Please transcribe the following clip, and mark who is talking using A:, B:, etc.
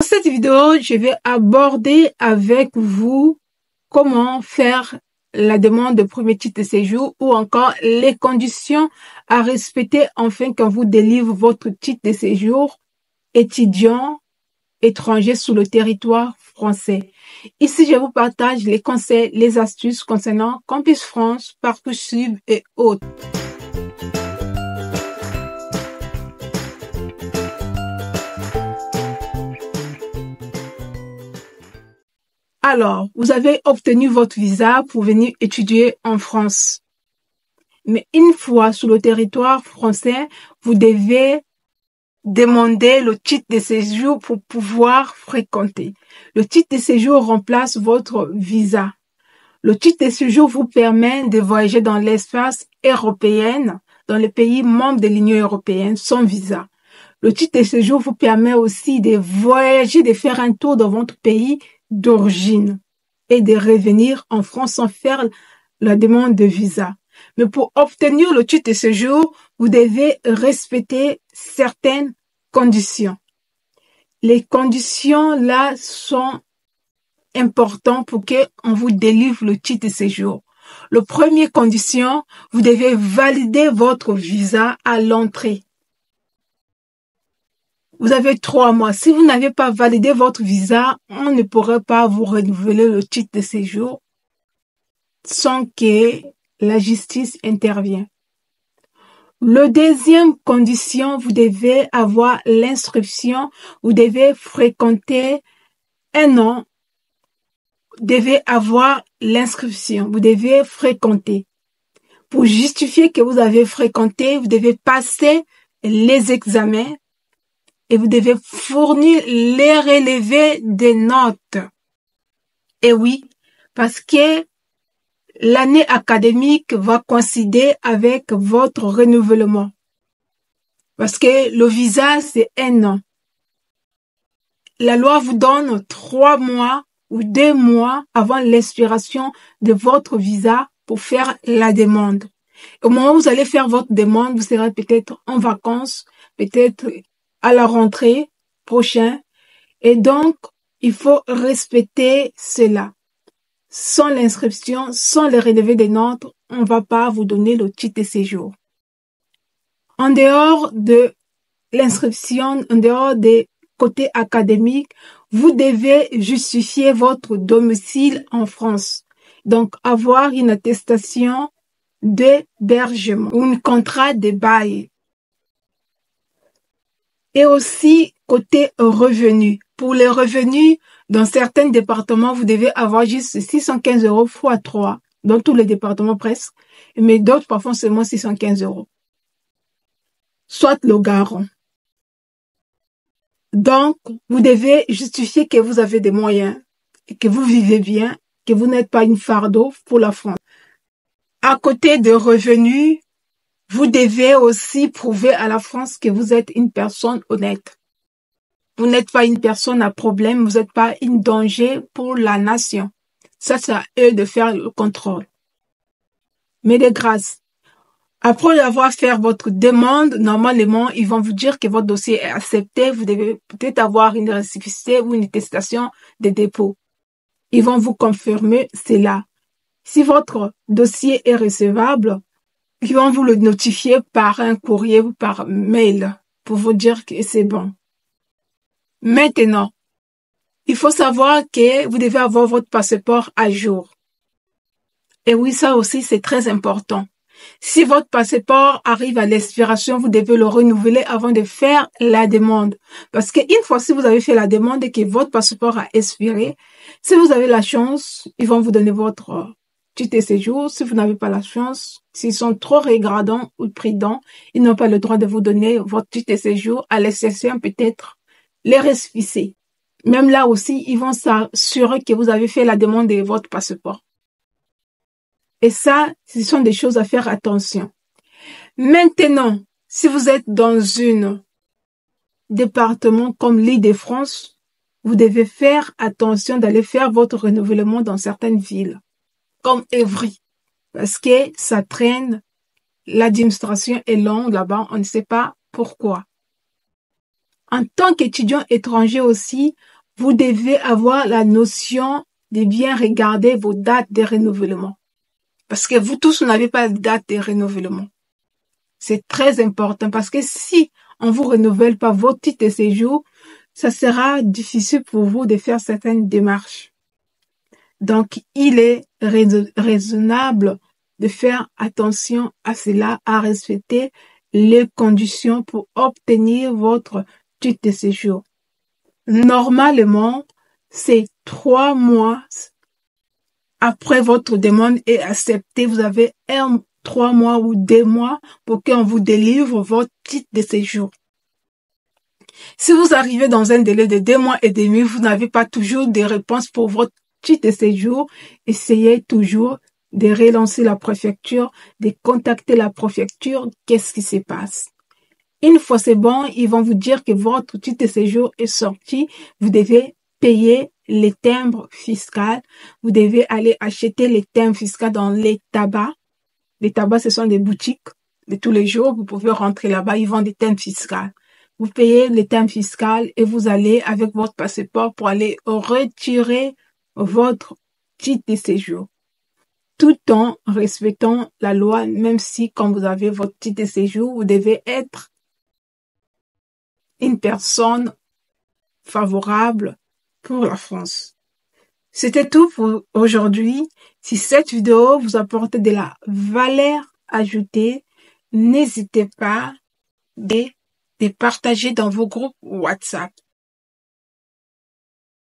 A: Dans cette vidéo, je vais aborder avec vous comment faire la demande de premier titre de séjour ou encore les conditions à respecter afin qu'on vous délivre votre titre de séjour étudiant étranger sur le territoire français. Ici, je vous partage les conseils, les astuces concernant Campus France, Parcoursup et autres. Alors, vous avez obtenu votre visa pour venir étudier en France. Mais une fois sur le territoire français, vous devez demander le titre de séjour pour pouvoir fréquenter. Le titre de séjour remplace votre visa. Le titre de séjour vous permet de voyager dans l'espace européen, dans les pays membres de l'Union européenne, sans visa. Le titre de séjour vous permet aussi de voyager, de faire un tour dans votre pays d'origine et de revenir en France sans faire la demande de visa. Mais pour obtenir le titre de séjour, vous devez respecter certaines conditions. Les conditions là sont importantes pour qu'on vous délivre le titre de séjour. La première condition, vous devez valider votre visa à l'entrée. Vous avez 3 mois. Si vous n'avez pas validé votre visa, on ne pourrait pas vous renouveler le titre de séjour sans que la justice intervienne. La deuxième condition, vous devez avoir l'inscription. Vous devez fréquenter 1 an. Vous devez avoir l'inscription. Vous devez fréquenter. Pour justifier que vous avez fréquenté, vous devez passer les examens. Et vous devez fournir les relevés des notes. Et oui, parce que l'année académique va coïncider avec votre renouvellement. Parce que le visa, c'est 1 an. La loi vous donne 3 mois ou 2 mois avant l'expiration de votre visa pour faire la demande. Au moment où vous allez faire votre demande, vous serez peut-être en vacances, peut-être à la rentrée prochaine. Et donc, il faut respecter cela. Sans l'inscription, sans le relevé des notes, on ne va pas vous donner le titre de séjour. En dehors de l'inscription, en dehors des côtés académiques, vous devez justifier votre domicile en France. Donc, avoir une attestation d'hébergement ou un contrat de bail. Et aussi, côté revenus. Pour les revenus, dans certains départements, vous devez avoir juste 615 € x 3, dans tous les départements presque, mais d'autres parfois seulement 615 €. Soit le garant. Donc, vous devez justifier que vous avez des moyens, que vous vivez bien, que vous n'êtes pas une fardeau pour la France. À côté de revenus, vous devez aussi prouver à la France que vous êtes une personne honnête. Vous n'êtes pas une personne à problème, vous n'êtes pas un danger pour la nation. Ça, c'est à eux de faire le contrôle. Mais de grâce, après avoir fait votre demande, normalement, ils vont vous dire que votre dossier est accepté. Vous devez peut-être avoir une récépissé ou une attestation de dépôt. Ils vont vous confirmer cela. Si votre dossier est recevable, ils vont vous le notifier par un courrier ou par mail pour vous dire que c'est bon. Maintenant, il faut savoir que vous devez avoir votre passeport à jour. Et oui, ça aussi, c'est très important. Si votre passeport arrive à l'expiration, vous devez le renouveler avant de faire la demande. Parce qu'une fois, si vous avez fait la demande et que votre passeport a expiré, si vous avez la chance, ils vont vous donner votre titre de séjour. Si vous n'avez pas la chance, s'ils sont trop regardants ou prudents, ils n'ont pas le droit de vous donner votre titre de séjour, à l'exception peut-être les récépissés. Même là aussi, ils vont s'assurer que vous avez fait la demande de votre passeport. Et ça, ce sont des choses à faire attention. Maintenant, si vous êtes dans un département comme l'Île-de-France, vous devez faire attention d'aller faire votre renouvellement dans certaines villes, comme Évry, parce que ça traîne, l'administration est longue là-bas, on ne sait pas pourquoi. En tant qu'étudiant étranger aussi, vous devez avoir la notion de bien regarder vos dates de renouvellement. Parce que vous tous, vous n'avez pas de date de renouvellement. C'est très important parce que si on vous renouvelle pas votre titre de séjour, ça sera difficile pour vous de faire certaines démarches. Donc, il est raisonnable de faire attention à cela, à respecter les conditions pour obtenir votre titre de séjour. Normalement, c'est 3 mois après votre demande est acceptée. Vous avez 3 mois ou 2 mois pour qu'on vous délivre votre titre de séjour. Si vous arrivez dans un délai de 2 mois et demi, vous n'avez pas toujours de réponse pour votre titre de séjour, essayez toujours de relancer la préfecture, de contacter la préfecture, qu'est-ce qui se passe. Une fois c'est bon, ils vont vous dire que votre titre de séjour est sorti, vous devez payer les timbres fiscaux, vous devez aller acheter les timbres fiscaux dans les tabacs. Les tabacs, ce sont des boutiques de tous les jours, vous pouvez rentrer là-bas, ils vendent des timbres fiscaux. Vous payez les timbres fiscaux et vous allez avec votre passeport pour aller retirer votre titre de séjour. Tout en respectant la loi, même si quand vous avez votre titre de séjour, vous devez être une personne favorable pour la France. C'était tout pour aujourd'hui. Si cette vidéo vous apporte de la valeur ajoutée, n'hésitez pas de partager dans vos groupes WhatsApp.